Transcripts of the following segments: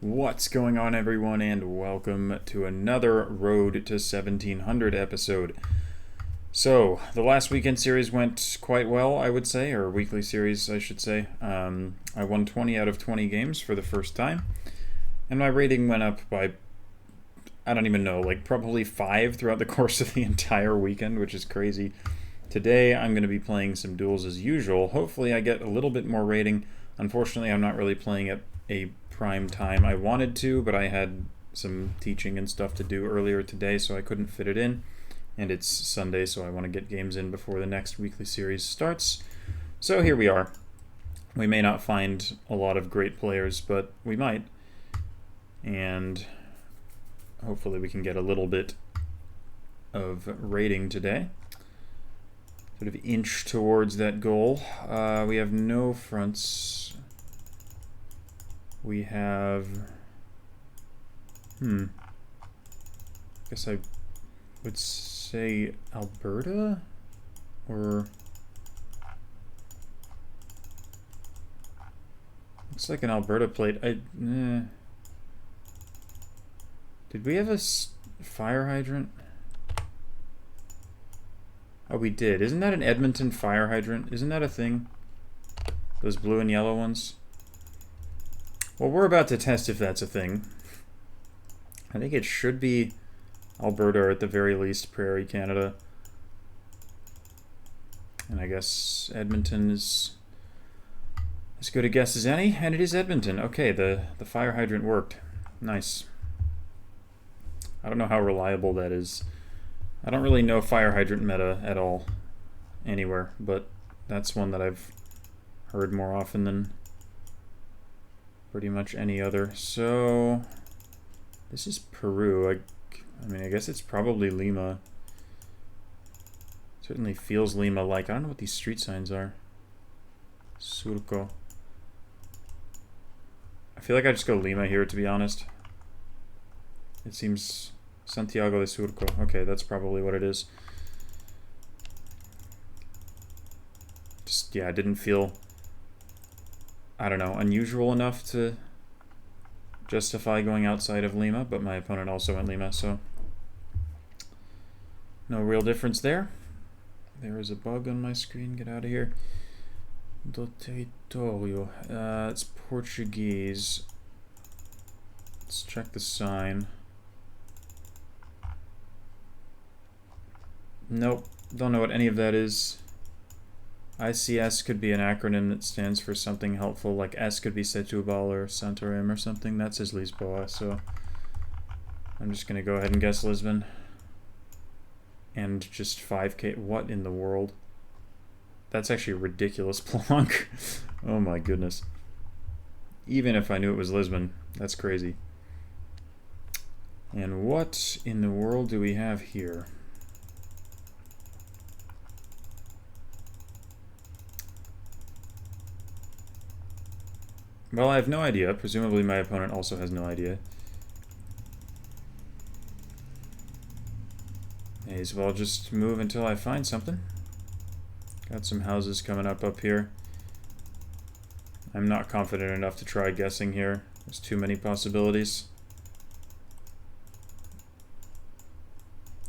What's going on, everyone, and welcome to another Road to 1700 episode. So, the last weekend series went quite well, I would say, or weekly series, I should say. I won 20 out of 20 games for the first time, and my rating went up by, I don't even know, like probably 5 throughout the course of the entire weekend, which is crazy. Today, I'm going to be playing some duels as usual. Hopefully, I get a little bit more rating. Unfortunately, I'm not really playing at a prime time. I wanted to, but I had some teaching and stuff to do earlier today, so I couldn't fit it in. And it's Sunday, so I want to get games in before the next weekly series starts. So here we are. We may not find a lot of great players, but we might. And hopefully we can get a little bit of rating today. Sort of inch towards that goal. We have no fronts. We have... guess I would say Alberta? Or... looks like an Alberta plate. Did we have a fire hydrant? Oh, we did. Isn't that an Edmonton fire hydrant? Isn't that a thing? Those blue and yellow ones? Well, we're about to test if that's a thing. I think it should be Alberta, or at the very least Prairie, Canada. And I guess Edmonton is as good a guess as any, and it is Edmonton. Okay, the fire hydrant worked. Nice. I don't know how reliable that is. I don't really know fire hydrant meta at all anywhere, but that's one that I've heard more often than pretty much any other. So this is Peru. I mean, I guess it's probably Lima. Certainly feels Lima-like. I don't know what these street signs are. Surco. I feel like I just go Lima here, to be honest. It seems Santiago de Surco. Okay, that's probably what it is. Just, yeah, it didn't feel, I don't know, unusual enough to justify going outside of Lima, but my opponent also went Lima, so no real difference there. There is a bug on my screen. Get out of here. Do territorio. It's Portuguese. Let's check the sign. Nope. Don't know what any of that is. ICS could be an acronym that stands for something helpful, like S could be Setúbal or Santarém or something. That says Lisboa, so I'm just gonna go ahead and guess Lisbon. And just 5k. What in the world? That's actually a ridiculous plonk. Oh my goodness. Even if I knew it was Lisbon, that's crazy. And what in the world do we have here? Well, I have no idea. Presumably my opponent also has no idea. May as well just move until I find something. Got some houses coming up here. I'm not confident enough to try guessing here. There's too many possibilities.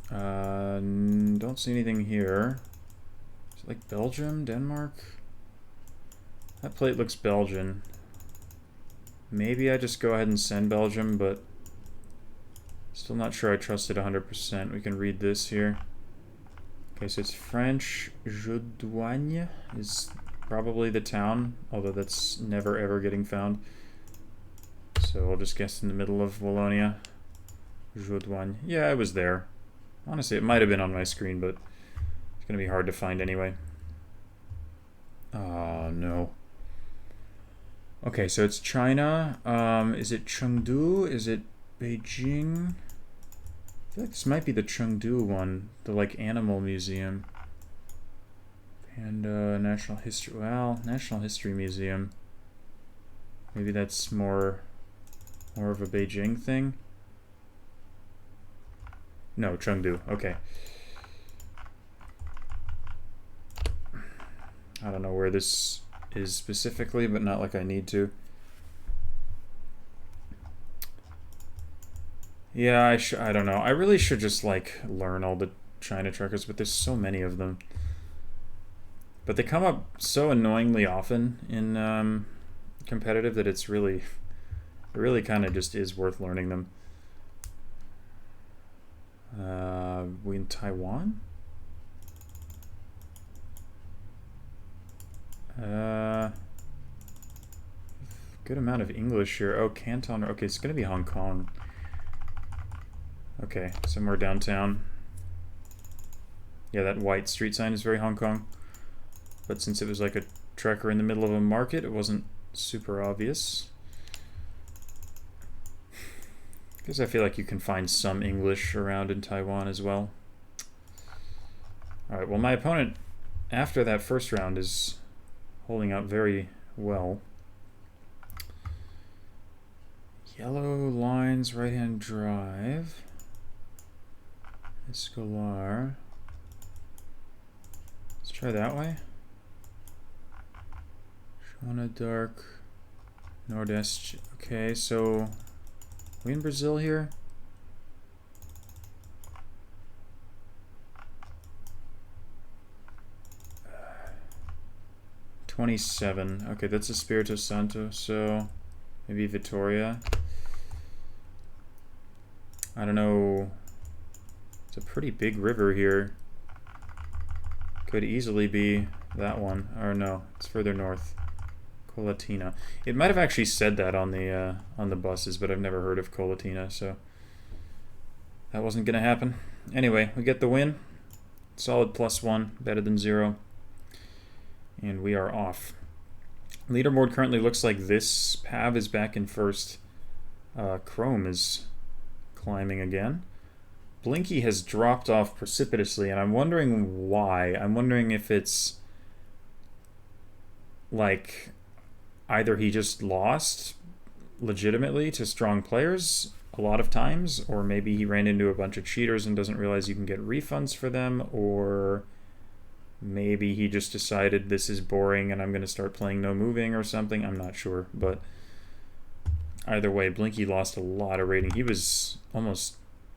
Don't see anything here. Is it like Belgium? Denmark? That plate looks Belgian. Maybe I just go ahead and send Belgium, but still not sure I trust it 100%. We can read this here. Okay, so it's French. Jourdougne is probably the town, although that's never ever getting found. So I'll just guess in the middle of Wallonia. Jourdougne. Yeah, I was there. Honestly, it might have been on my screen, but it's going to be hard to find anyway. Oh, no. Okay, so it's China. Is it Chengdu? Is it Beijing? I feel like this might be the Chengdu one, the like animal museum. And National History. Well, National History Museum. Maybe that's more of a Beijing thing. No, Chengdu. Okay. I don't know where this is specifically, but not like I need to. Yeah, I don't know. I really should just, like, learn all the China truckers, but there's so many of them. But they come up so annoyingly often in competitive that it really kind of just is worth learning them. We in Taiwan? Good amount of English here. Oh, Canton. Okay, it's gonna be Hong Kong. Okay, somewhere downtown. Yeah, that white street sign is very Hong Kong. But since it was like a tracker in the middle of a market, it wasn't super obvious. Because I feel like you can find some English around in Taiwan as well. Alright, well, my opponent after that first round is holding up very well. Yellow lines, right-hand drive. Escolar. Let's try that way. Shona Dark. Nordeste. Okay, so we in Brazil here? $27. Okay, that's Espírito Santo, so maybe Vitoria. I don't know. It's a pretty big river here. Could easily be that one. Or no, it's further north. Colatina. It might have actually said that on the buses, but I've never heard of Colatina, so that wasn't gonna happen. Anyway, we get the win. Solid +1, better than 0. And we are off. Leaderboard currently looks like this. Pav is back in first. Chrome is climbing again. Blinky has dropped off precipitously, and I'm wondering why. I'm wondering if it's like either he just lost legitimately to strong players a lot of times, or maybe he ran into a bunch of cheaters and doesn't realize you can get refunds for them, or maybe he just decided this is boring and I'm going to start playing no moving or something. I'm not sure, but either way, Blinky lost a lot of rating. He was almost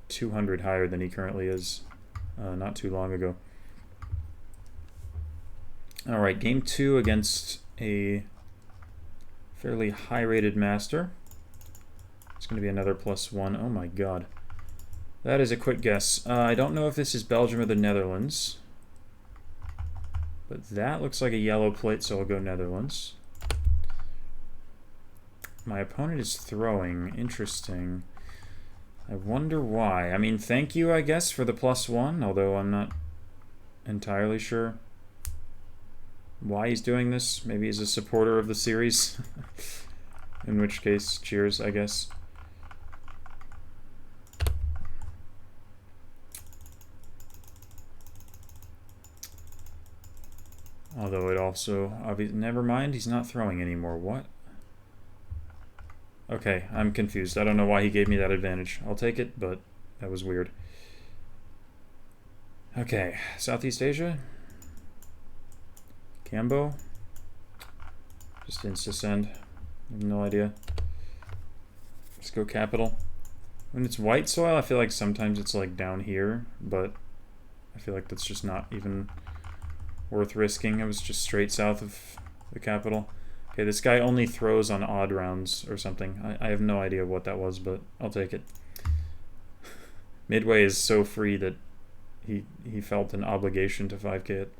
200 higher than he currently is not too long ago. Alright, game 2 against a fairly high-rated master. It's going to be another +1. Oh my god. That is a quick guess. I don't know if this is Belgium or the Netherlands. But that looks like a yellow plate, so I'll go Netherlands. My opponent is throwing. Interesting. I wonder why. I mean, thank you, I guess, for the +1, although I'm not entirely sure why he's doing this. Maybe he's a supporter of the series. In which case, cheers, I guess. Although it also, obviously, never mind, he's not throwing anymore. What? Okay, I'm confused. I don't know why he gave me that advantage. I'll take it, but that was weird. Okay, Southeast Asia. Cambo. Just insta-send. No idea. Let's go capital. When it's white soil, I feel like sometimes it's like down here, but I feel like that's just not even worth risking. It was just straight south of the capital. Okay, this guy only throws on odd rounds or something. I have no idea what that was, but I'll take it. Midway is so free that he felt an obligation to 5k it.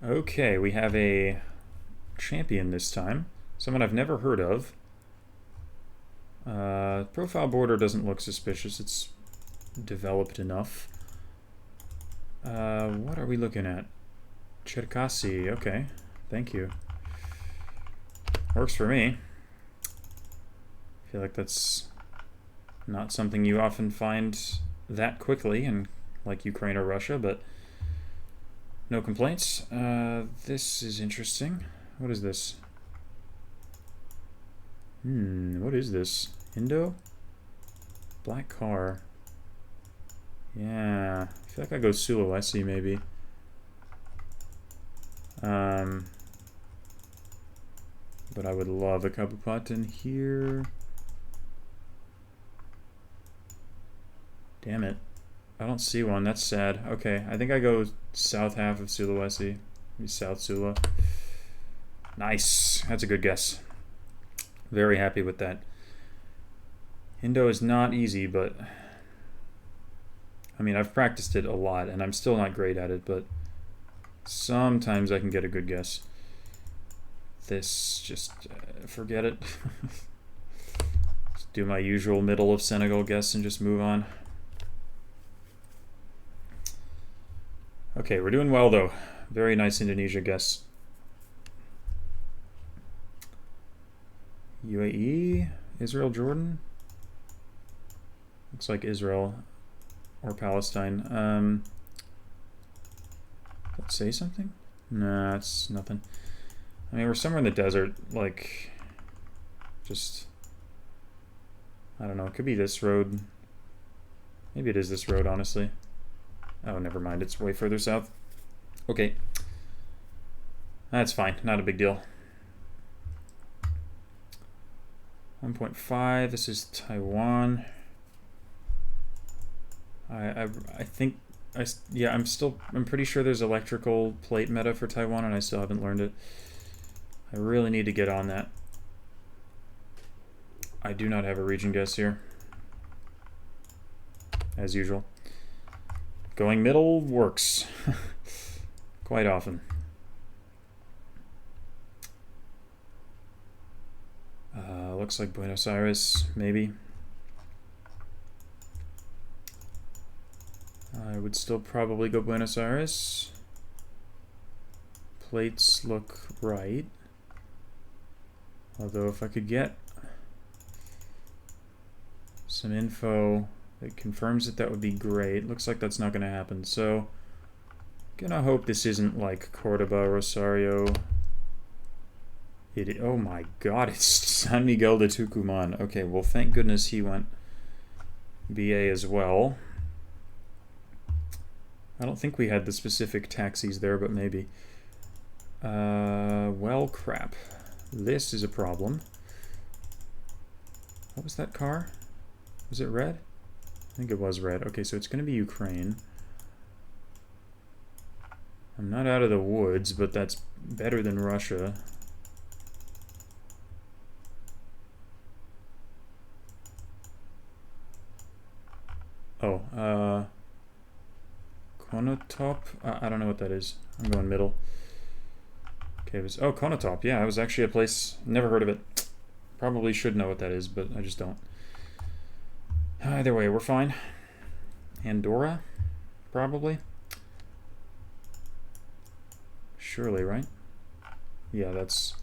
Okay, we have a champion this time. Someone I've never heard of. Profile border doesn't look suspicious. It's developed enough. What are we looking at? Cherkasy, okay. Thank you. Works for me. I feel like that's not something you often find that quickly in like Ukraine or Russia, but no complaints. This is interesting. What is this? What is this? Indo? Black car. Yeah, I feel like I go Sulawesi maybe. But I would love a Kabupaten here. Damn it. I don't see one. That's sad. Okay, I think I go south half of Sulawesi. Maybe South Sula. Nice. That's a good guess. Very happy with that. Indo is not easy, but... I mean, I've practiced it a lot, and I'm still not great at it, but... sometimes I can get a good guess. This, just forget it. Just do my usual middle of Senegal guess and just move on. Okay, we're doing well though. Very nice Indonesia guess. UAE? Israel, Jordan? Looks like Israel or Palestine. Does that say something? Nah, it's nothing. I mean, we're somewhere in the desert, like, just, I don't know, it could be this road. Maybe it is this road, honestly. Oh, never mind, it's way further south. Okay. That's fine, not a big deal. 1.5, this is Taiwan. I think, yeah, I'm pretty sure there's electrical plate meta for Taiwan, and I still haven't learned it. I really need to get on that. I do not have a region guess here. As usual. Going middle works. Quite often. Looks like Buenos Aires, maybe. I would still probably go Buenos Aires. Plates look right. Although if I could get some info that confirms it, that would be great. Looks like that's not going to happen. So, gonna hope this isn't like Cordoba, Rosario. Oh my god, it's San Miguel de Tucumán. Okay, well thank goodness he went BA as well. I don't think we had the specific taxis there, but maybe. Well, crap. This is a problem. What was that car? Was it red? I think it was red. Okay, so it's going to be Ukraine. I'm not out of the woods, but that's better than Russia. Oh, Konotop? I don't know what that is. I'm going middle. Okay, it was... oh, Konotop. Yeah, it was actually a place... never heard of it. Probably should know what that is, but I just don't. Either way, we're fine. Andorra? Probably. Surely, right? Yeah, that's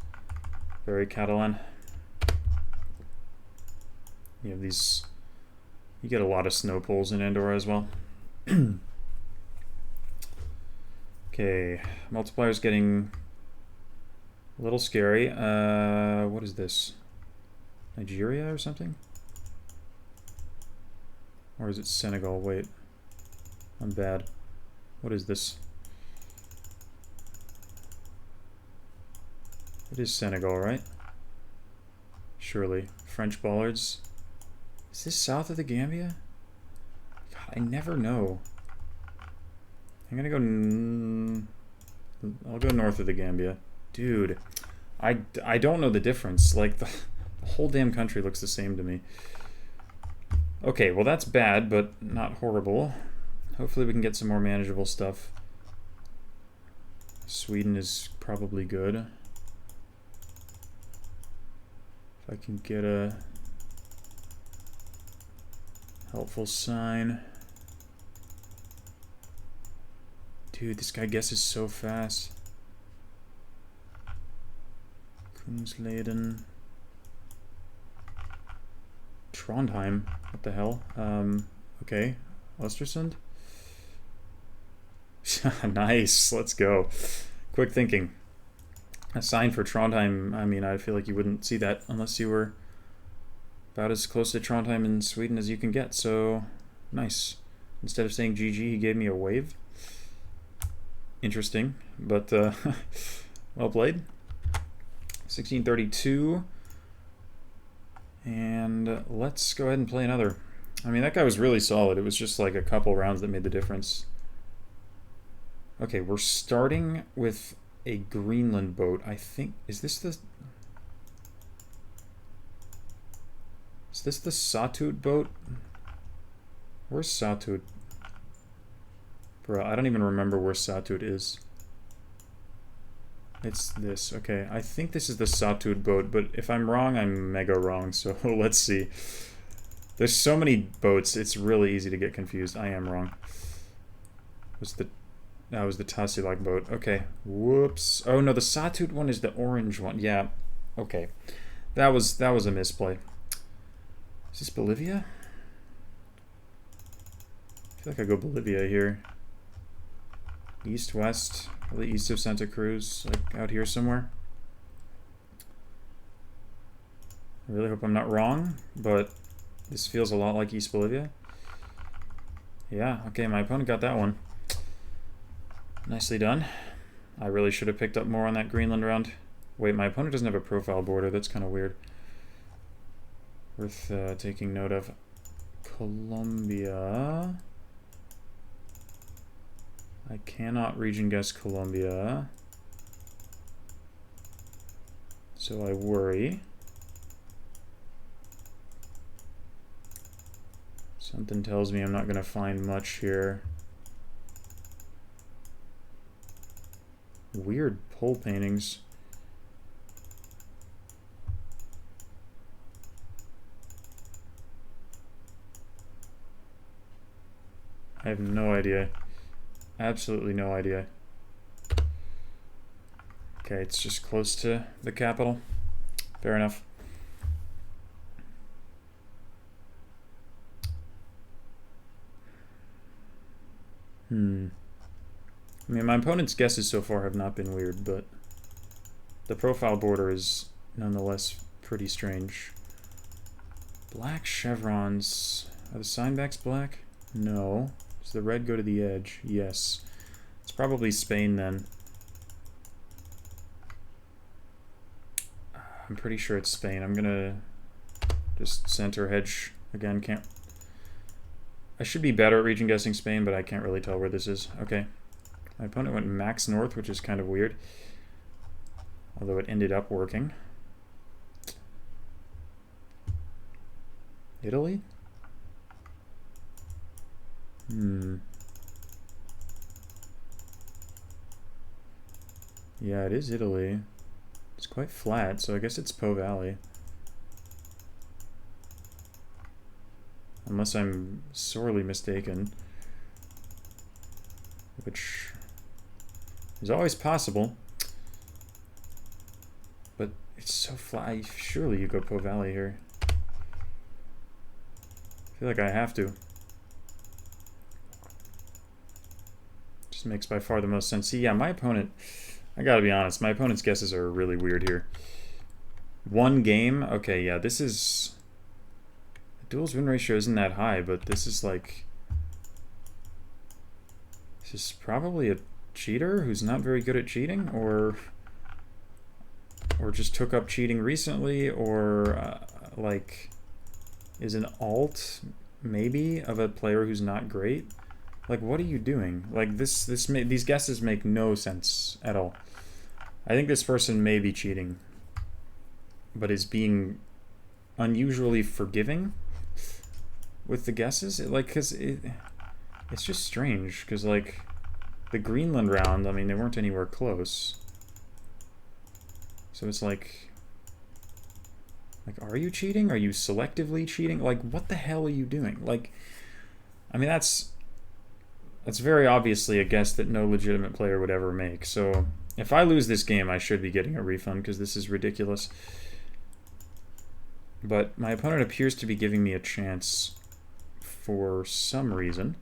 very Catalan. You have these... you get a lot of snow poles in Andorra as well. Okay, multiplier's getting a little scary. What is this? Nigeria or something? Or is it Senegal? Wait, I'm bad. What is this? It is Senegal, right? Surely. French bollards. Is this south of the Gambia? God, I never know. I'm gonna go... I'll go north of the Gambia. Dude, I don't know the difference. Like, the whole damn country looks the same to me. Okay, well that's bad, but not horrible. Hopefully we can get some more manageable stuff. Sweden is probably good. If I can get a helpful sign. Dude, this guy guesses so fast. Kungsleden. Trondheim. What the hell? Okay. Östersund? Nice. Let's go. Quick thinking. A sign for Trondheim. I mean, I feel like you wouldn't see that unless you were about as close to Trondheim in Sweden as you can get. So, nice. Instead of saying GG, he gave me a wave. Interesting, but well played. 1632. And let's go ahead and play another. I mean, that guy was really solid. It was just like a couple rounds that made the difference. Okay, we're starting with a Greenland boat. I think, is this the Satut boat? Where's Satut? Bro, I don't even remember where Satut is. It's this. Okay, I think this is the Satut boat, but if I'm wrong, I'm mega wrong, so let's see. There's so many boats, it's really easy to get confused. I am wrong. That was the Tasilak boat. Okay. Whoops. Oh no, the Satut one is the orange one. Yeah. Okay. That was a misplay. Is this Bolivia? I feel like I go Bolivia here. East, west, probably east of Santa Cruz, like out here somewhere. I really hope I'm not wrong, but this feels a lot like East Bolivia. Yeah, okay, my opponent got that one. Nicely done. I really should have picked up more on that Greenland round. Wait, my opponent doesn't have a profile border. That's kind of weird. Worth taking note of. Colombia. I cannot region guess Colombia. So I worry. Something tells me I'm not going to find much here. Weird pole paintings. I have no idea. Absolutely no idea. Okay, it's just close to the capital. Fair enough. I mean, my opponent's guesses so far have not been weird, but the profile border is nonetheless pretty strange. Black chevrons. Are the signbacks black? No. Does the red go to the edge? Yes. It's probably Spain then. I'm pretty sure it's Spain. I'm gonna just center hedge again. Can't. I should be better at region guessing Spain, but I can't really tell where this is. Okay. My opponent went max north, which is kind of weird. Although it ended up working. Italy? Yeah, it is Italy. It's quite flat, so I guess it's Po Valley. Unless I'm sorely mistaken. Which is always possible. But it's so flat. Surely you go Po Valley here. I feel like I have to. Just makes by far the most sense. See, yeah, my opponent, I gotta be honest, my opponent's guesses are really weird here. One game? Okay, yeah, this is... The duels win ratio isn't that high, but this is like... This is probably a cheater who's not very good at cheating, or just took up cheating recently, or like is an alt maybe of a player who's not great. Like, what are you doing? Like, these guesses make no sense at all. I think this person may be cheating, but is being unusually forgiving with the guesses. Because it's just strange. Because, like, the Greenland round, I mean, they weren't anywhere close. So it's like, are you cheating? Are you selectively cheating? Like, what the hell are you doing? Like, I mean, that's very obviously a guess that no legitimate player would ever make. So if I lose this game, I should be getting a refund because this is ridiculous. But my opponent appears to be giving me a chance for some reason.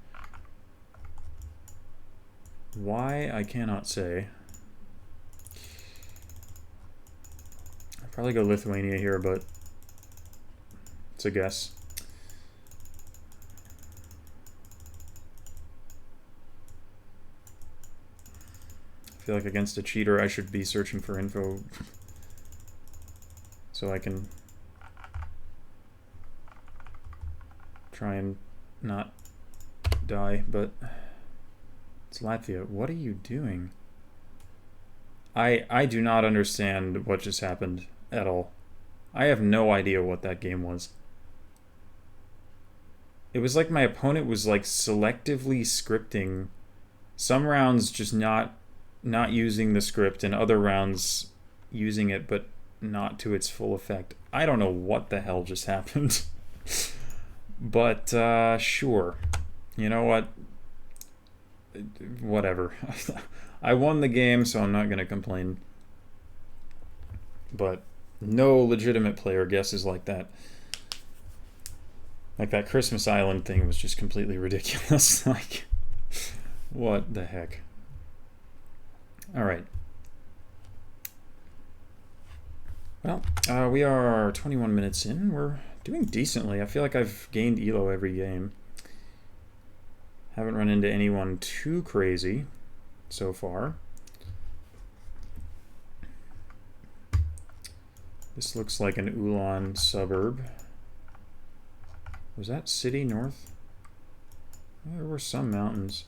Why, I cannot say. I'll probably go Lithuania here, but it's a guess. I feel like against a cheater, I should be searching for info so I can try and not die, but it's Latvia. What are you doing? I do not understand what just happened at all. I have no idea what that game was. It was like my opponent was like selectively scripting some rounds, just not using the script, and other rounds using it but not to its full effect. I don't know what the hell just happened. But sure. You know what? Whatever. I won the game, so I'm not going to complain. But no legitimate player guesses like that. Like that Christmas Island thing was just completely ridiculous. Like, what the heck? All right. Well, we are 21 minutes in. We're doing decently. I feel like I've gained ELO every game. Haven't run into anyone too crazy so far. This looks like an Ulan suburb. Was that city north? There were some mountains.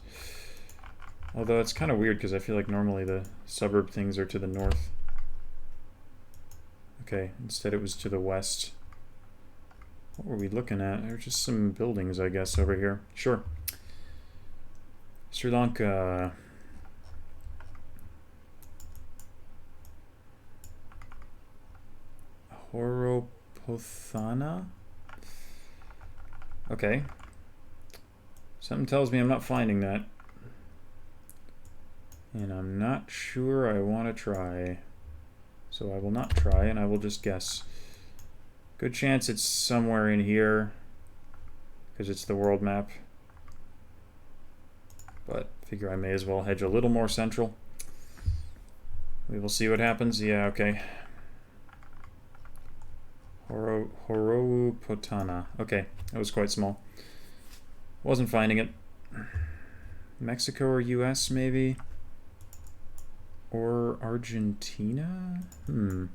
Although it's kind of weird because I feel like normally the suburb things are to the north. Okay, instead it was to the west. What were we looking at? There were just some buildings, I guess, over here. Sure. Sri Lanka. Horopothana? Okay. Something tells me I'm not finding that. And I'm not sure I want to try. So I will not try, and I will just guess. Good chance it's somewhere in here, because it's the world map. But figure I may as well hedge a little more central. We will see what happens. Yeah, okay. Horopotana. Okay, that was quite small. Wasn't finding it. Mexico or US, maybe? Or Argentina? What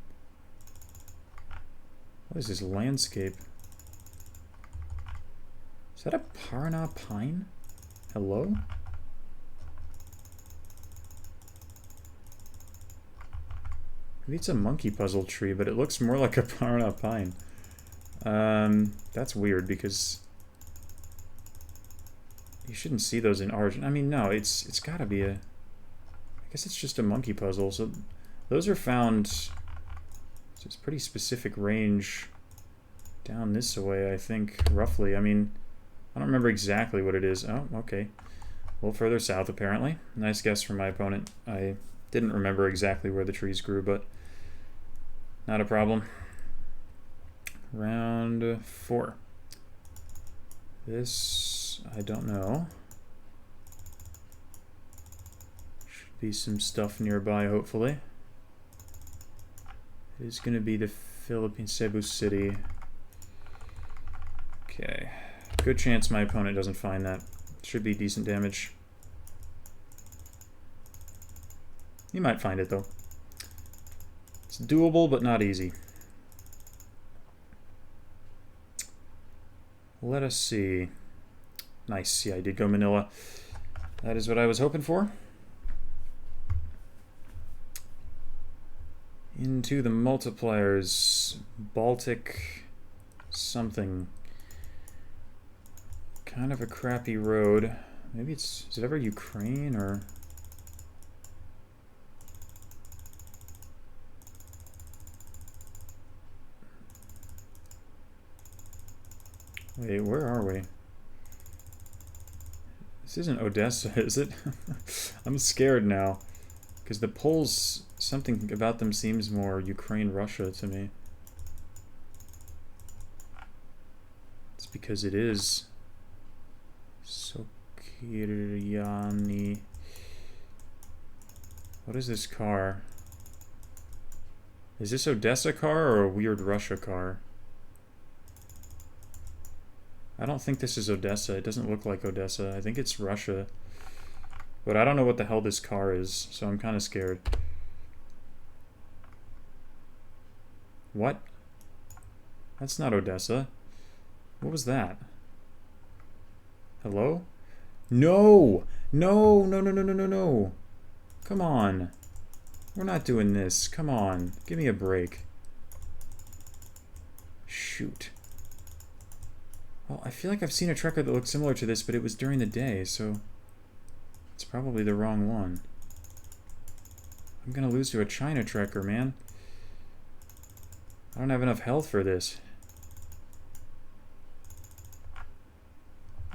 is this landscape? Is that a Parana pine? Hello? Maybe it's a monkey puzzle tree, but it looks more like a Parana pine. That's weird because you shouldn't see those in Argentina. I mean, no, it's gotta be a... I guess it's just a monkey puzzle. So those are found... So it's pretty specific range down this way, I think, roughly. I mean, I don't remember exactly what it is. Oh, okay. A little further south, apparently. Nice guess from my opponent. I didn't remember exactly where the trees grew, but not a problem. Round 4. This, I don't know. Should be some stuff nearby, hopefully. It is going to be the Philippine Cebu City. Okay. Good chance my opponent doesn't find that. Should be decent damage. You might find it, though. It's doable, but not easy. Let us see. Nice. Yeah, I did go Manila. That is what I was hoping for. Into the multipliers. Baltic something. Kind of a crappy road. Maybe it's... Is it ever Ukraine or... Wait, where are we? This isn't Odessa, is it? I'm scared now. Because the polls, something about them seems more Ukraine-Russia to me. It's because it is. Sokyriani. What is this car? Is this Odessa car or a weird Russia car? I don't think this is Odessa. It doesn't look like Odessa. I think it's Russia. But I don't know what the hell this car is, so I'm kind of scared. What? That's not Odessa. What was that? Hello? No! No, no, no, no, no, no, no. Come on. We're not doing this. Come on. Give me a break. Shoot. Well, I feel like I've seen a trekker that looked similar to this, but it was during the day, so it's probably the wrong one. I'm gonna lose to a China trekker, man. I don't have enough health for this.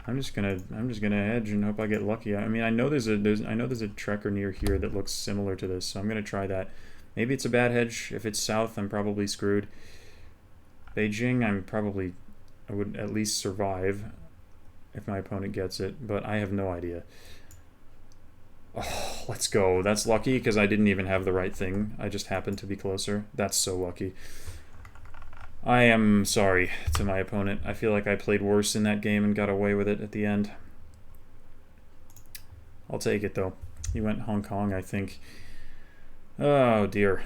I'm just gonna hedge and hope I get lucky. I mean, I know there's a trekker near here that looks similar to this, so I'm gonna try that. Maybe it's a bad hedge. If it's south, I'm probably screwed. Beijing, I would at least survive if my opponent gets it, but I have no idea. Oh, let's go. That's lucky because I didn't even have the right thing. I just happened to be closer. That's so lucky. I am sorry to my opponent. I feel like I played worse in that game and got away with it at the end. I'll take it, though. He went Hong Kong, I think. Oh, dear.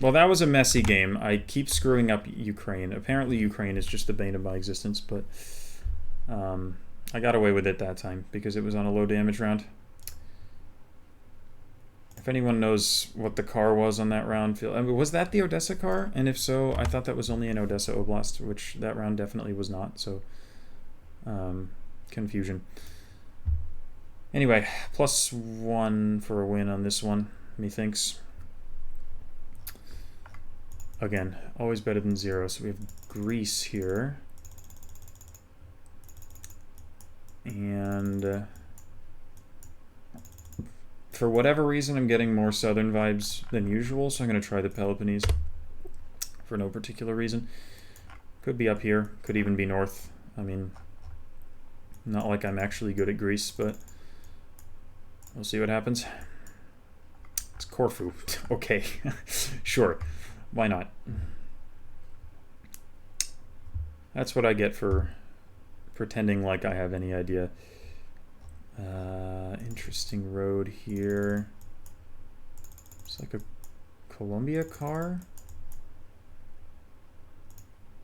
Well, that was a messy game. I keep screwing up Ukraine. Apparently Ukraine is just the bane of my existence, but I got away with it that time because it was on a low damage round. If anyone knows what the car was on that round, was that the Odessa car? And if so, I thought that was only in Odessa Oblast, which that round definitely was not, so confusion. Anyway, +1 for a win on this one, methinks. Again, always better than 0, so we have Greece here. And for whatever reason, I'm getting more southern vibes than usual, so I'm going to try the Peloponnese for no particular reason. Could be up here, could even be north. I mean, not like I'm actually good at Greece, but we'll see what happens. It's Corfu. Okay, sure. Why not? That's what I get for pretending like I have any idea. Interesting road here. It's like a Columbia car.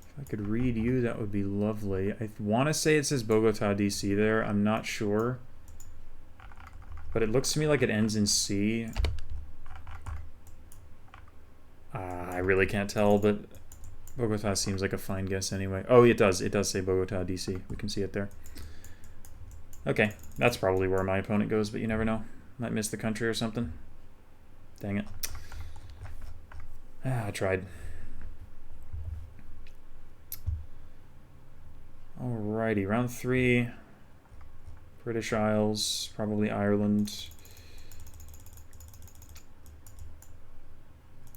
If I could read you, that would be lovely. I want to say it says Bogota, DC there. I'm not sure. But it looks to me like it ends in C. I really can't tell, but Bogota seems like a fine guess anyway. Oh, it does. It does say Bogota, DC. We can see it there. Okay, that's probably where my opponent goes, but you never know. Might miss the country or something. Dang it. I tried. Alrighty, round 3. British Isles, probably Ireland.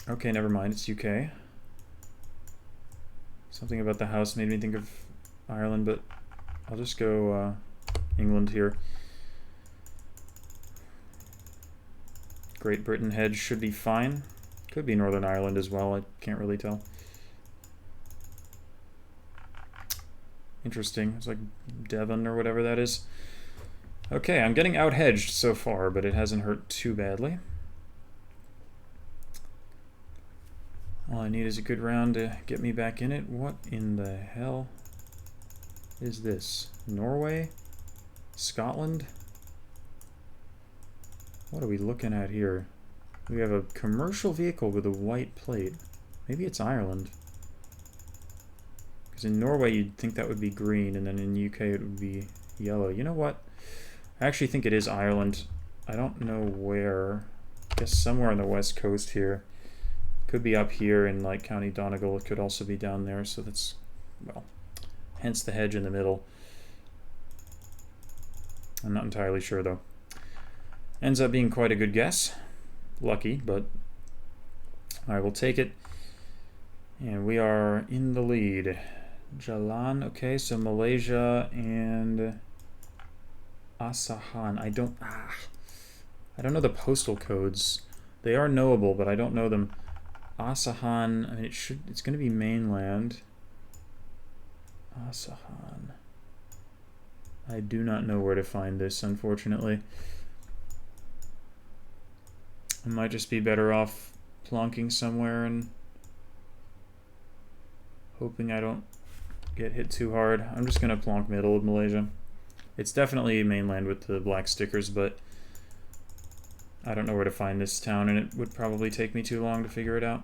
Okay, never mind, it's UK. Something about the house made me think of Ireland, but I'll just go England here. Great Britain hedge should be fine. Could be Northern Ireland as well, I can't really tell. Interesting, it's like Devon or whatever that is. Okay, I'm getting out-hedged so far, but it hasn't hurt too badly. All I need is a good round to get me back in it. What in the hell is this? Norway? Scotland? What are we looking at here? We have a commercial vehicle with a white plate. Maybe it's Ireland. Because in Norway you'd think that would be green, and then in UK it would be yellow. You know what? I actually think it is Ireland. I don't know where. I guess somewhere on the west coast here. Could be up here in like County Donegal. It could also be down there, so that's, well, hence the hedge in the middle. I'm not entirely sure though. Ends up being quite a good guess. Lucky, but I will take it. And we are in the lead. Jalan, okay, so Malaysia and Asahan. I don't know the postal codes. They are knowable, but I don't know them. Asahan, I mean it's gonna be mainland. Asahan. I do not know where to find this, unfortunately. I might just be better off plonking somewhere and Hoping I don't get hit too hard. I'm just gonna plonk middle of Malaysia. It's definitely mainland with the black stickers, but I don't know where to find this town, and it would probably take me too long to figure it out.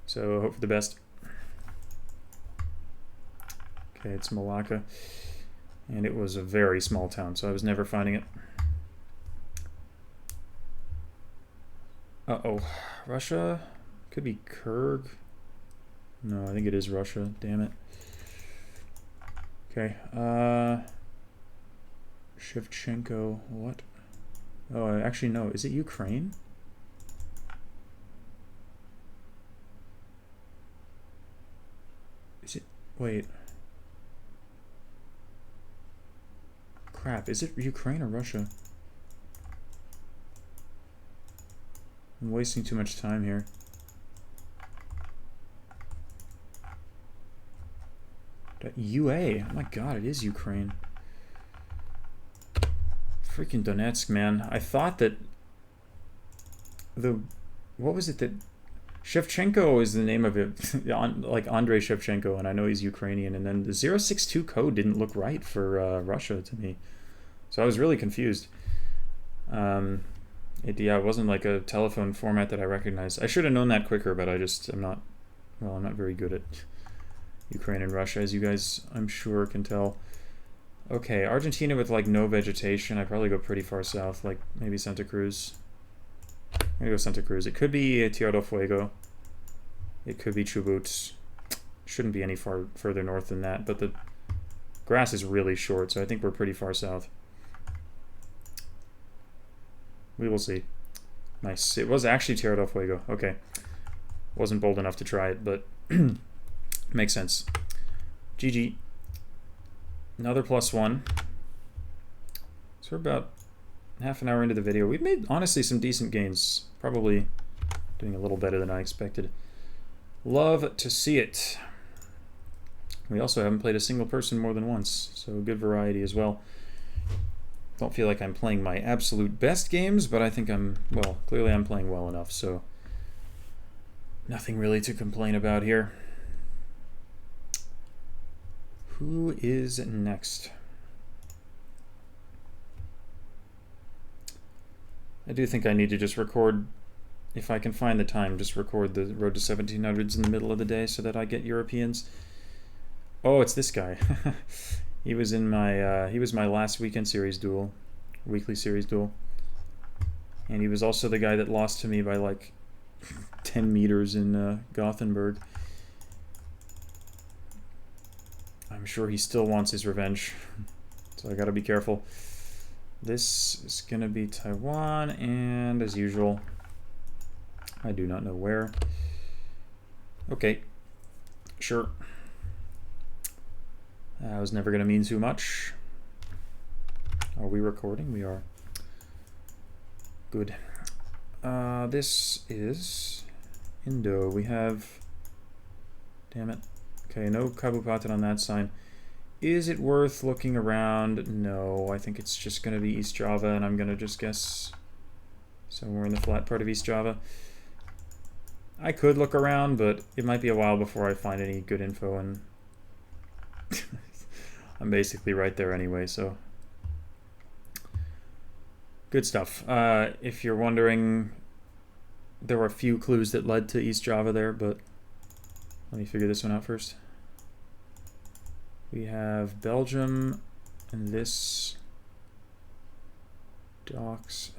So hope for the best. Okay, it's Malacca. And it was a very small town, so I was never finding it. Uh-oh. Russia? Could be Kurg. No, I think it is Russia. Damn it. Okay. Shevchenko. What? Oh, actually, no. Is it Ukraine? Is it... Wait. Crap. Is it Ukraine or Russia? I'm wasting too much time here. UA. Oh my god, it is Ukraine. Freaking Donetsk, man. I thought that the... What was it that... Shevchenko is the name of it. Like Andrei Shevchenko, and I know he's Ukrainian. And then the 062 code didn't look right for Russia to me. So I was really confused. It wasn't like a telephone format that I recognized. I should have known that quicker, but I'm not very good at Ukraine and Russia, as you guys, I'm sure, can tell. Okay, Argentina with, like, no vegetation. I'd probably go pretty far south, like maybe Santa Cruz. I'm gonna go Santa Cruz. It could be Tierra del Fuego. It could be Chubut. Shouldn't be any further north than that, but the grass is really short, so I think we're pretty far south. We will see. Nice. It was actually Tierra del Fuego. Okay. Wasn't bold enough to try it, but makes sense. GG. Another +1. So we're about half an hour into the video. We've made, honestly, some decent gains. Probably doing a little better than I expected. Love to see it. We also haven't played a single person more than once, so good variety as well. Don't feel like I'm playing my absolute best games, but I think clearly I'm playing well enough, so nothing really to complain about here. Who is next? I do think I need to just record, if I can find the time, just record the Road to 1700s in the middle of the day so that I get Europeans. Oh, it's this guy. He was in my he was my last weekend series duel, weekly series duel. And he was also the guy that lost to me by like 10 meters in Gothenburg. I'm sure he still wants his revenge, so I gotta be careful. This is gonna be Taiwan, and as usual, I do not know where. Okay, sure. I was never gonna mean too much. Are we recording? We are. Good. This is Indo. We have... Damn it. Okay, no Kabupaten on that sign. Is it worth looking around? No, I think it's just going to be East Java, and I'm going to just guess somewhere in the flat part of East Java. I could look around, but it might be a while before I find any good info, and I'm basically right there anyway, so... Good stuff. If you're wondering, there were a few clues that led to East Java there, but let me figure this one out first. We have Belgium, and this docks.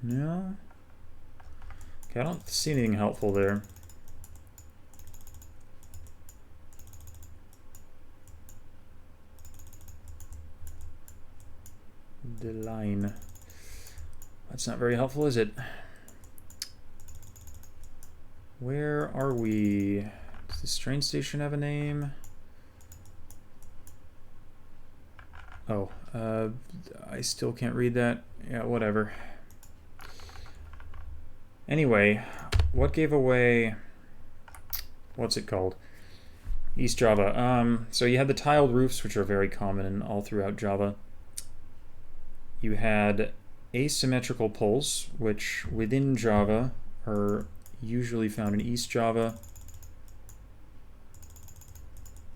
No? Okay, I don't see anything helpful there. The line. That's not very helpful, is it? Where are we? Does this train station have a name? Oh, I still can't read that. Yeah, whatever. Anyway, what gave away... What's it called? East Java. So you had the tiled roofs, which are very common in all throughout Java. You had asymmetrical poles, which within Java are usually found in East Java.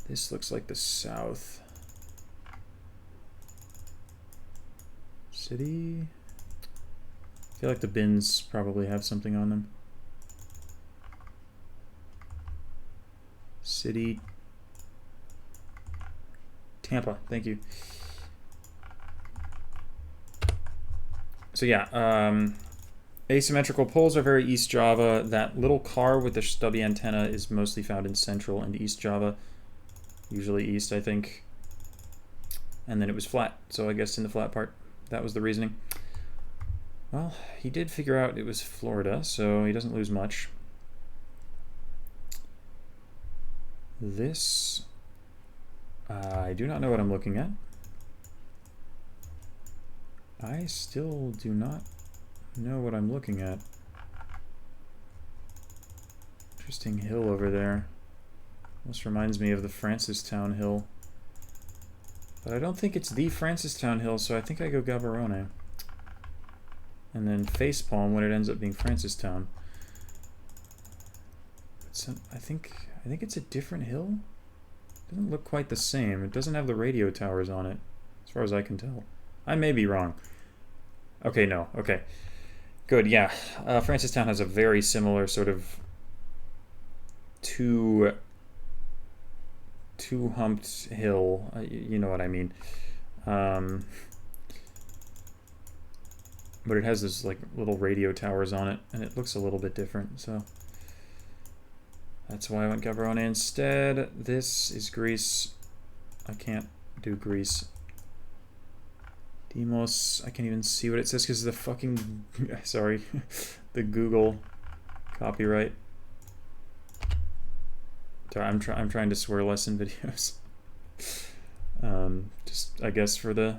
This looks like the south. City? I feel like the bins probably have something on them. City. Tampa, thank you. So yeah, asymmetrical poles are very East Java. That little car with the stubby antenna is mostly found in Central and East Java. Usually East, I think. And then it was flat, so I guess in the flat part, that was the reasoning. Well, he did figure out it was Florida, so he doesn't lose much. This, I do not know what I'm looking at. I still do not know what I'm looking at. Interesting hill over there. This reminds me of the Francistown Hill. But I don't think it's the Francistown Hill, so I think I go Gaborone. And then Facepalm when it ends up being Francistown. I think it's a different hill. It doesn't look quite the same. It doesn't have the radio towers on it, as far as I can tell. I may be wrong. Okay, no. Okay. Good, yeah. Francistown has a very similar sort of two-humped hill. You know what I mean. But it has this like little radio towers on it, and it looks a little bit different, so that's why I went Gaborone instead. This is Greece. I can't do Greece. Demos, I can't even see what it says because of the fucking, sorry, the Google copyright. Sorry, I'm trying to swear less in videos. Just I guess for the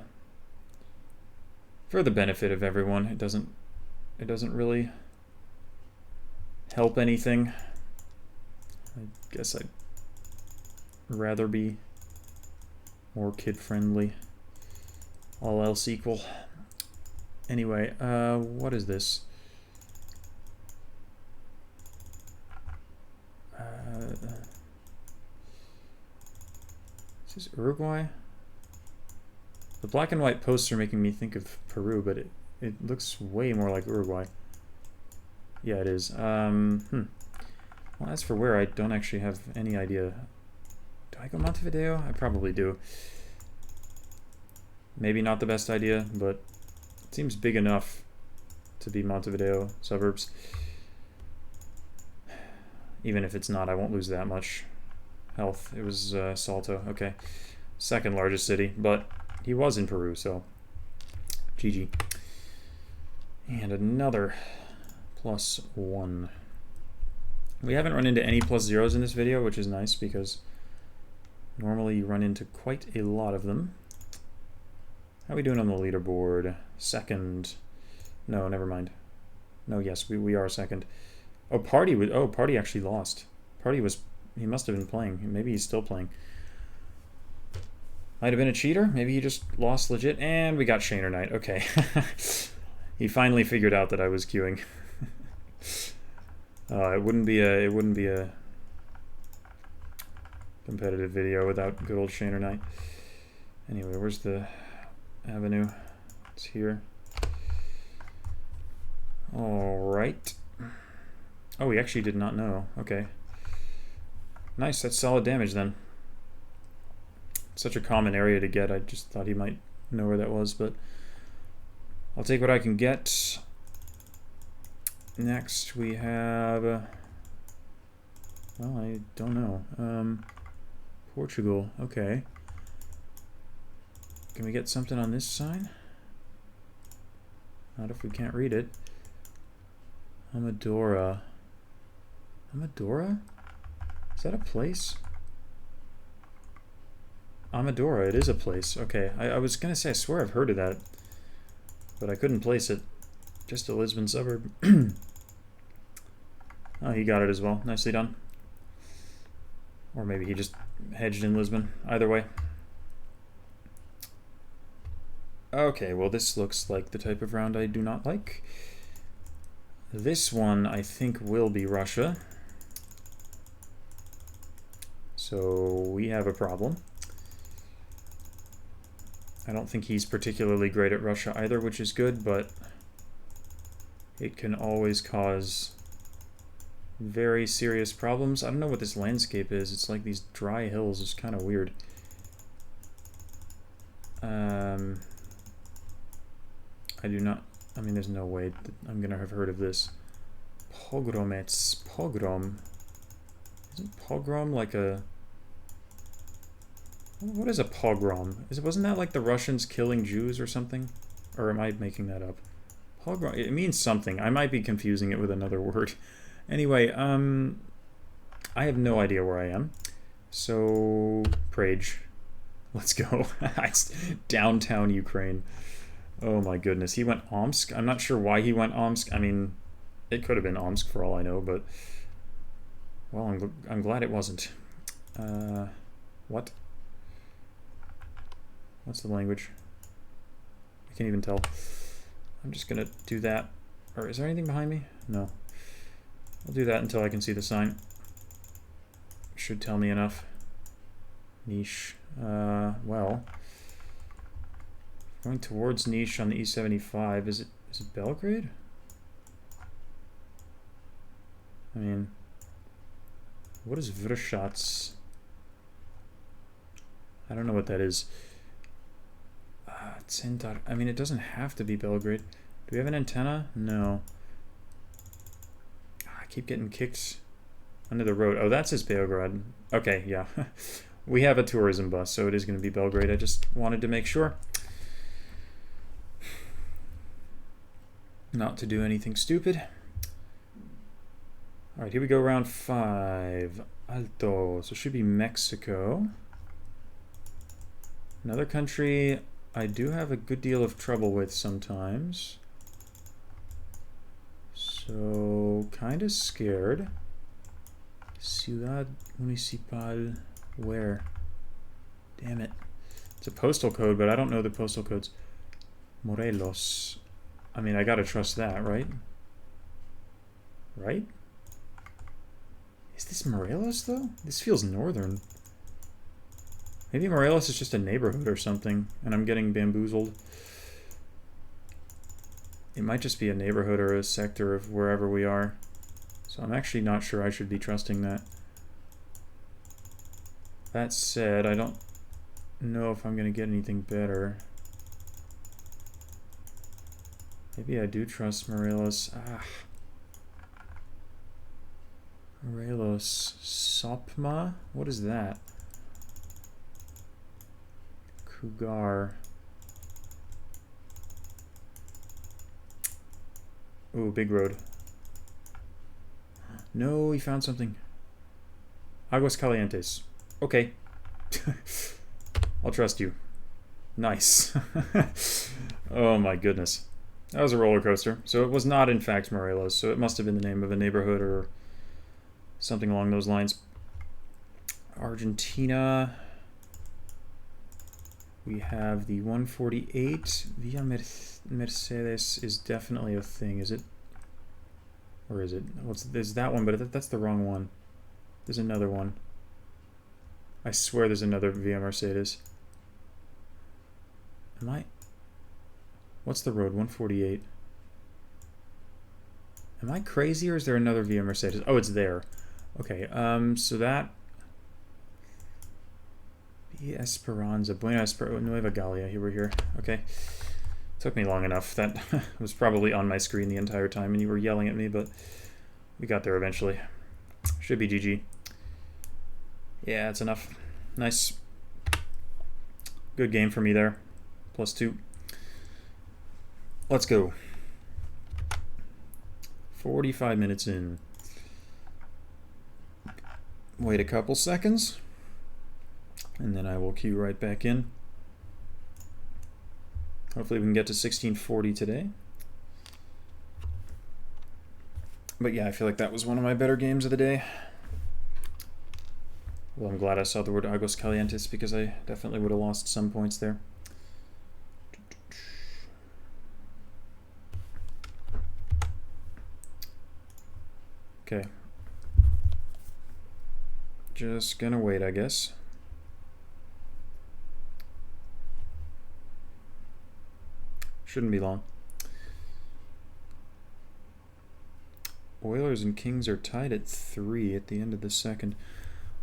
benefit of everyone. It doesn't really help anything. I guess I'd rather be more kid-friendly. All else equal. Anyway, what is this? Is this Uruguay? The black and white posts are making me think of Peru, but it looks way more like Uruguay. Yeah, it is. Well, as for where, I don't actually have any idea. Do I go Montevideo? I probably do. Maybe not the best idea, but it seems big enough to be Montevideo suburbs. Even if it's not, I won't lose that much health. It was Salto. Okay. Second largest city, but he was in Peru, so GG. And another +1. We haven't run into any +0s in this video, which is nice because normally you run into quite a lot of them. How are we doing on the leaderboard? Second. No, never mind. No, yes, we are second. Oh, Party actually lost. Party he must have been playing. Maybe he's still playing. Might have been a cheater. Maybe he just lost legit. And we got Shaner Knight. Okay. He finally figured out that I was queuing. It wouldn't be a competitive video without good old Shaner Knight. Anyway, where's the avenue? It's here. Alright. Oh, he actually did not know. Okay. Nice, that's solid damage then. Such a common area to get, I just thought he might know where that was, but I'll take what I can get. Next we have, well, I don't know. Portugal, okay. Can we get something on this sign? Not if we can't read it. Amadora. Amadora? Is that a place? Amadora, it is a place. Okay, I was gonna say, I swear I've heard of that, but I couldn't place it. Just a Lisbon suburb. Oh, he got it as well. Nicely done. Or maybe he just hedged in Lisbon. Either way. Okay, well this looks like the type of round I do not like. This one, I think, will be Russia. So we have a problem. I don't think he's particularly great at Russia either, which is good, but it can always cause very serious problems. I don't know what this landscape is. It's like these dry hills. It's kind of weird. I do not... I mean, there's no way that I'm going to have heard of this. Pogromets. Pogrom. Isn't pogrom like a... What is a pogrom? Wasn't that like the Russians killing Jews or something? Or am I making that up? Pogrom... It means something. I might be confusing it with another word. Anyway, I have no idea where I am. So, Prague. Let's go. It's downtown Ukraine. Oh my goodness. He went Omsk. I'm not sure why he went Omsk. I mean, it could have been Omsk for all I know, but... Well, I'm glad it wasn't. What? What's the language? I can't even tell. I'm just gonna do that. Or is there anything behind me? No. I'll do that until I can see the sign. Should tell me enough. Niche. Well, going towards Niche on the E75. Is it Belgrade? I mean, what is Vršac? I don't know what that is. Centar. I mean, it doesn't have to be Belgrade. Do we have an antenna? No. I keep getting kicked under the road. Oh, that says Beograd. Okay, yeah. We have a tourism bus, so it is going to be Belgrade. I just wanted to make sure. Not to do anything stupid. Alright, here we go, round 5. Alto. So it should be Mexico. Another country I do have a good deal of trouble with sometimes. So, kind of scared. Ciudad Municipal. Where? Damn it. It's a postal code, but I don't know the postal codes. Morelos. I mean, I gotta trust that, right? Right? Is this Morelos, though? This feels northern. Maybe Morelos is just a neighborhood or something, and I'm getting bamboozled. It might just be a neighborhood or a sector of wherever we are. So I'm actually not sure I should be trusting that. That said, I don't know if I'm going to get anything better. Maybe I do trust Morelos. Morelos. Sopma? What is that? Cougar. Ooh, big road. No, he found something. Aguas Calientes. Okay. I'll trust you. Nice. Oh my goodness. That was a roller coaster. So it was not in fact Morelos, so it must have been the name of a neighborhood or something along those lines. Argentina. We have the 148. Via Mercedes is definitely a thing, is it? Or is it? There's that one, but that's the wrong one. There's another one. I swear there's another Via Mercedes. Am I? What's the road? 148. Am I crazy, or is there another Via Mercedes? Oh, it's there. Okay, so that... Esperanza, Buena Esperanza, Nueva Galia, here we're here. Okay. Took me long enough. That was probably on my screen the entire time and you were yelling at me, but we got there eventually. Should be GG. Yeah, that's enough. Nice. Good game for me there. +2. Let's go. 45 minutes in. Wait a couple seconds. And then I will queue right back in. Hopefully we can get to 1640 today. But yeah, I feel like that was one of my better games of the day. Well, I'm glad I saw the word Aguas Calientes because I definitely would have lost some points there. Okay. Just gonna wait, I guess. Shouldn't be long. Oilers and Kings are tied at 3 at the end of the second.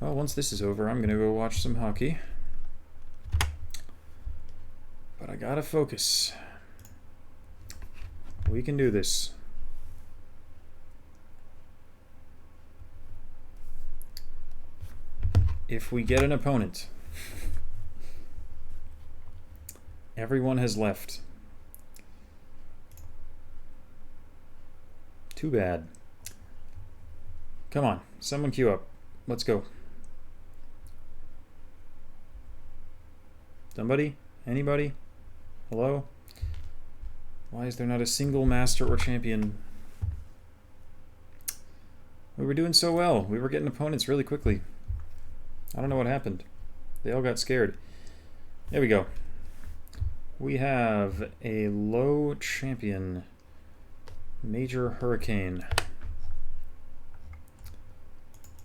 Well, once this is over, I'm gonna go watch some hockey. But I gotta focus. We can do this. If we get an opponent. Everyone has left. Too bad. Come on, someone queue up. Let's go. Somebody? Anybody? Hello? Why is there not a single master or champion? We were doing so well. We were getting opponents really quickly. I don't know what happened. They all got scared. There we go. We have a low champion. Major Hurricane.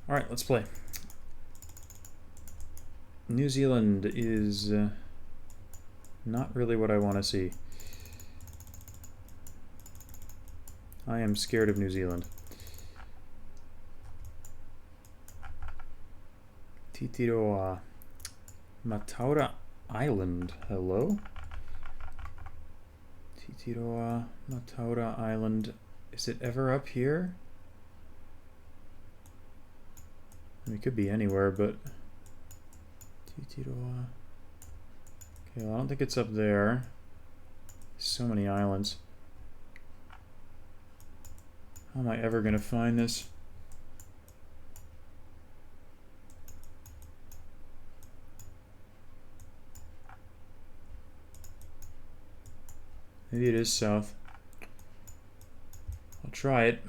Alright, let's play. New Zealand is not really what I want to see. I am scared of New Zealand. Titiroa. Mataura Island. Hello? Titiroa, Mataura Island. Is it ever up here? I mean, it could be anywhere, but... Titiroa... Okay, well, I don't think it's up there. So many islands. How am I ever gonna find this? Maybe it is south. I'll try it.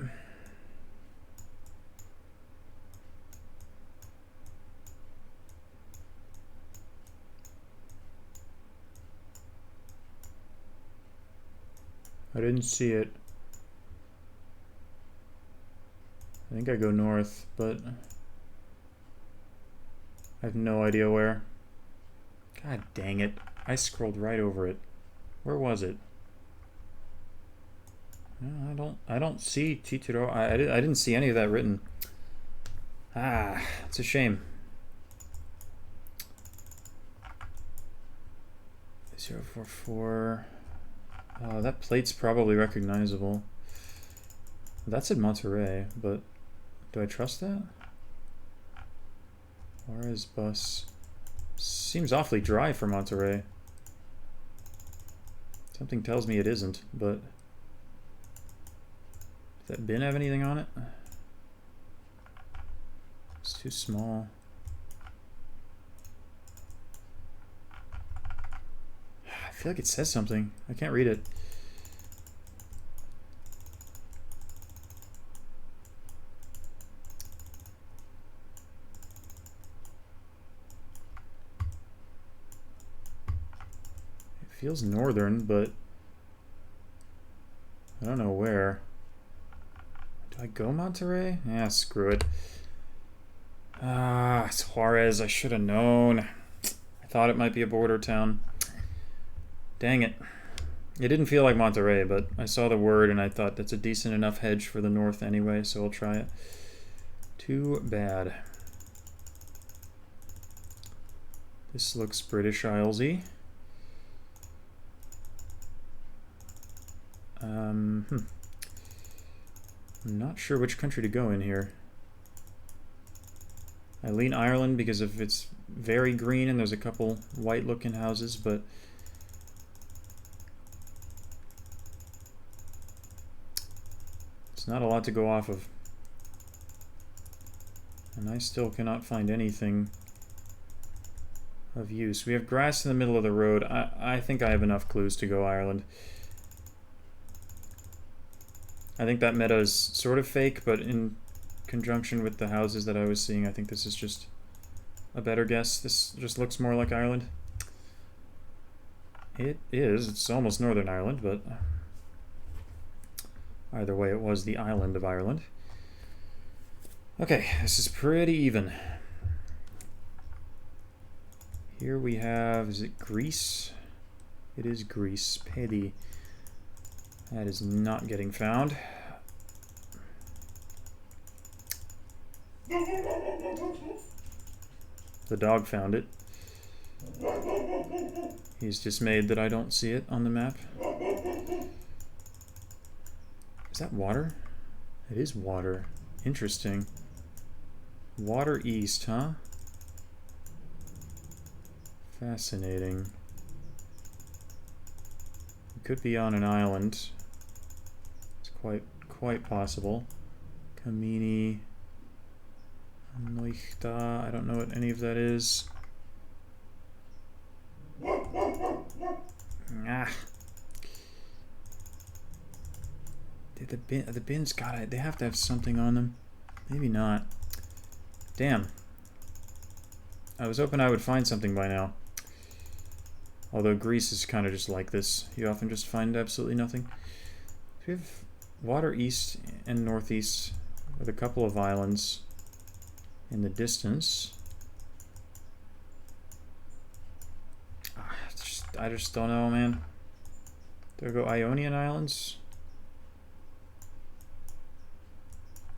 I didn't see it. I think I go north, but I have no idea where. God dang it. I scrolled right over it. Where was it? No, I don't see Titiro. I didn't see any of that written. Ah, it's a shame. 044. Oh, that plate's probably recognizable. That's in Monterey, but do I trust that? Where is bus? Seems awfully dry for Monterey. Something tells me it isn't, but... Does that bin have anything on it? It's too small. I feel like it says something. I can't read it. It feels northern, but I don't know where. Do I go Monterey? Yeah, screw it. Ah, it's Juarez. I should have known. I thought it might be a border town. Dang it. It didn't feel like Monterey, but I saw the word and I thought that's a decent enough hedge for the north anyway, so I'll try it. Too bad. This looks British Islesy. I'm not sure which country to go in here. I lean Ireland because of it's very green and there's a couple white looking houses, but it's not a lot to go off of. And I still cannot find anything of use. We have grass in the middle of the road. I think I have enough clues to go Ireland. I think that meta is sort of fake, but in conjunction with the houses that I was seeing, I think this is just a better guess. This just looks more like Ireland. It is. It's almost Northern Ireland, but either way, it was the island of Ireland. Okay, this is pretty even. Here we have, is it Greece? It is Greece. Pedi. That is not getting found. The dog found it. He's dismayed that I don't see it on the map. Is that water? It is water. Interesting. Water east, huh? Fascinating. It could be on an island. It's quite possible. Kamini, Noichta, I don't know what any of that is. Ah. The bins they have to have something on them. Maybe not. Damn. I was hoping I would find something by now. Although Greece is kind of just like this. You often just find absolutely nothing. We have water east and northeast with a couple of islands in the distance. I just don't know, man. Do I go Ionian Islands?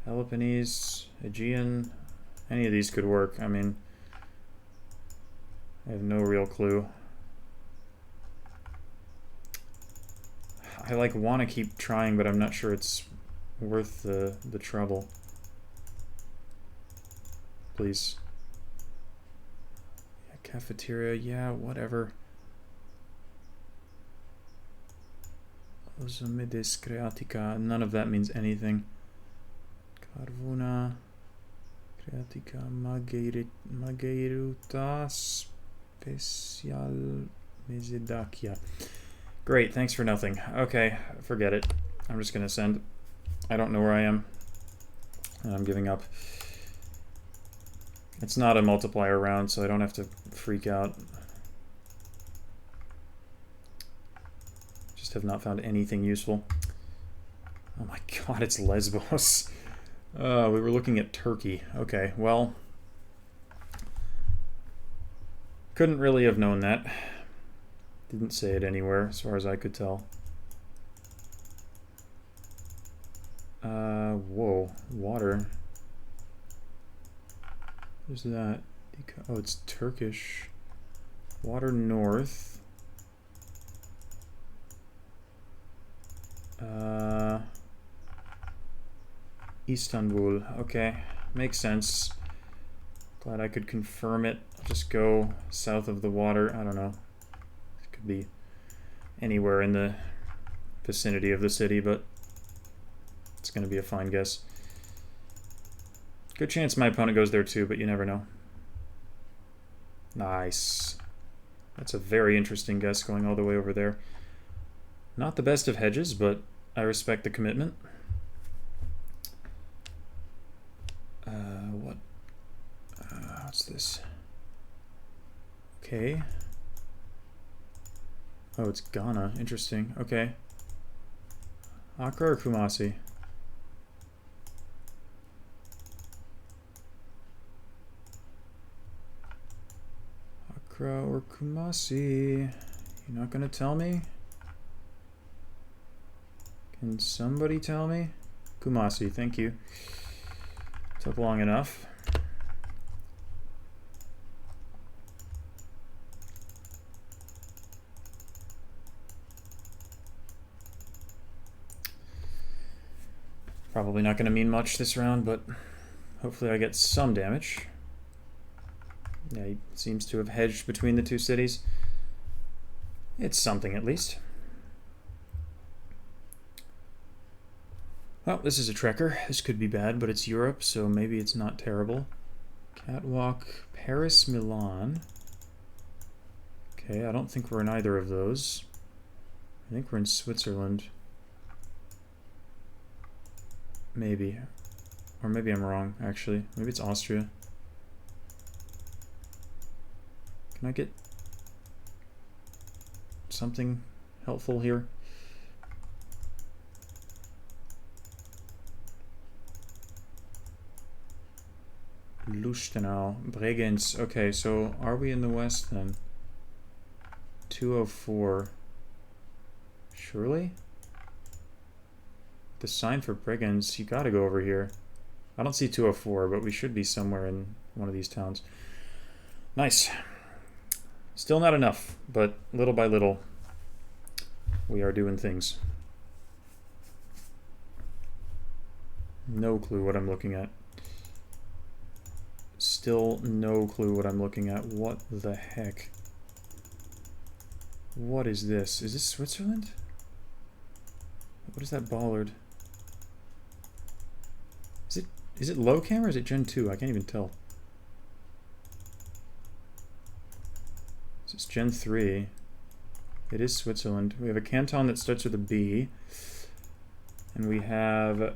Peloponnese, Aegean, any of these could work. I mean, I have no real clue. I want to keep trying, but I'm not sure it's worth the trouble. Please. Yeah, cafeteria, yeah, whatever. Osamides Creatica, none of that means anything. Carvuna, Creatica, Mageiruta, Special Mesidakia. Great, thanks for nothing. Okay, forget it. I'm just gonna send. I don't know where I am. And I'm giving up. It's not a multiplier round, so I don't have to freak out. Just have not found anything useful. Oh my god, it's Lesbos. We were looking at Turkey. Okay, well. Couldn't really have known that. Didn't say it anywhere, as far as I could tell. Whoa. Water. What's that? Oh, it's Turkish. Water north. Istanbul. Okay. Makes sense. Glad I could confirm it. I'll just go south of the water. I don't know. It could be anywhere in the vicinity of the city, but it's going to be a fine guess. Good chance my opponent goes there too, but you never know. Nice. That's a very interesting guess going all the way over there. Not the best of hedges, but I respect the commitment. What's this? Okay. Oh, it's Ghana. Interesting. Okay. Accra or Kumasi? Accra or Kumasi? You're not gonna tell me? Can somebody tell me? Kumasi, thank you. Took long enough. Probably not going to mean much this round, but hopefully I get some damage. Yeah, he seems to have hedged between the two cities. It's something at least. Well, this is a trekker. This could be bad, but it's Europe, so maybe it's not terrible. Catwalk, Paris, Milan. Okay, I don't think we're in either of those. I think we're in Switzerland. Maybe. Or maybe I'm wrong, actually. Maybe it's Austria. Can I get something helpful here? Lustenau, Bregenz. Okay, so are we in the west then? 204. Surely? The sign for Bregenz, you gotta go over here. I don't see 204, but we should be somewhere in one of these towns. Nice. Still not enough, but little by little, we are doing things. No clue what I'm looking at. Still no clue what I'm looking at. What the heck? What is this? Is this Switzerland? What is that bollard? Is it low cam or is it Gen 2? I can't even tell. Is this Gen 3? It is Switzerland. We have a canton that starts with a B. And we have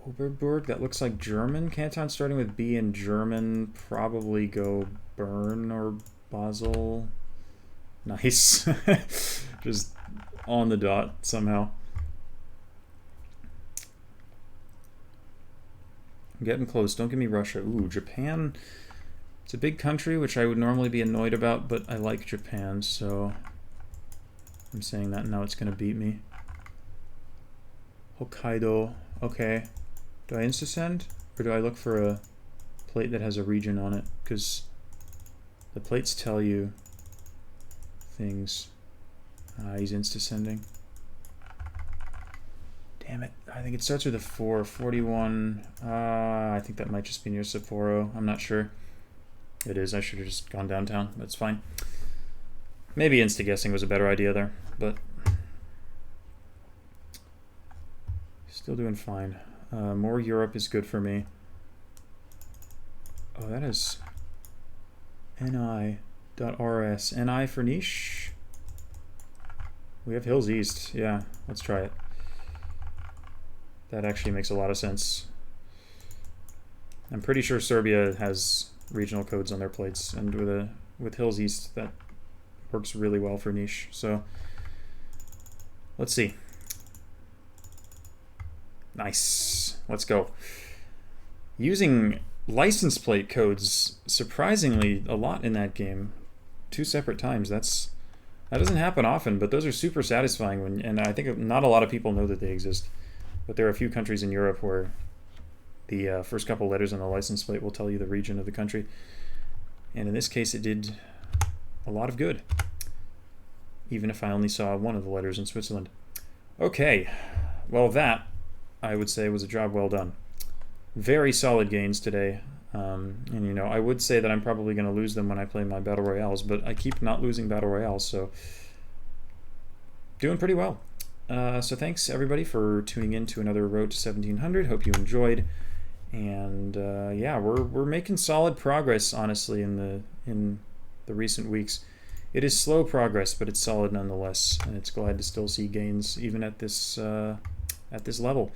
Oberburg. That looks like German. Canton starting with B and German. Probably go Bern or Basel. Nice. Just on the dot somehow. I'm getting close. Don't give me Russia. Ooh, Japan. It's a big country, which I would normally be annoyed about, but I like Japan, so I'm saying that now it's going to beat me. Hokkaido. Okay. Do I insta-send? Or do I look for a plate that has a region on it? Because the plates tell you things. He's insta-sending. Damn it. I think it starts with a 4. 41. I think that might just be near Sapporo. I'm not sure. It is. I should have just gone downtown. That's fine. Maybe insta-guessing was a better idea there, but still doing fine. More Europe is good for me. Oh, that is ni.rs. Ni for niche. We have Hills East. Yeah, let's try it. That actually makes a lot of sense. I'm pretty sure Serbia has regional codes on their plates, and with Hills East, that works really well for niche. So let's see. Nice. Let's go. Using license plate codes surprisingly a lot in that game. 2 separate times. That doesn't happen often, but those are super satisfying and I think not a lot of people know that they exist. But there are a few countries in Europe where the first couple letters on the license plate will tell you the region of the country. And in this case, it did a lot of good, even if I only saw one of the letters in Switzerland. Okay, well that, I would say, was a job well done. Very solid gains today. And you know, I would say that I'm probably going to lose them when I play my Battle Royales, but I keep not losing Battle Royales, so doing pretty well. So thanks everybody for tuning in to another Road to 1700. Hope you enjoyed. And yeah, we're making solid progress, honestly, in the recent weeks. It is slow progress, but it's solid nonetheless, and it's glad to still see gains even at this level.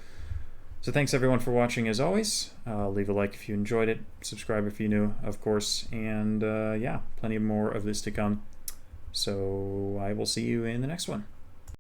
So thanks everyone for watching as always. Leave a like if you enjoyed it, subscribe if you're new, of course, and yeah, plenty more of this to come. So I will see you in the next one.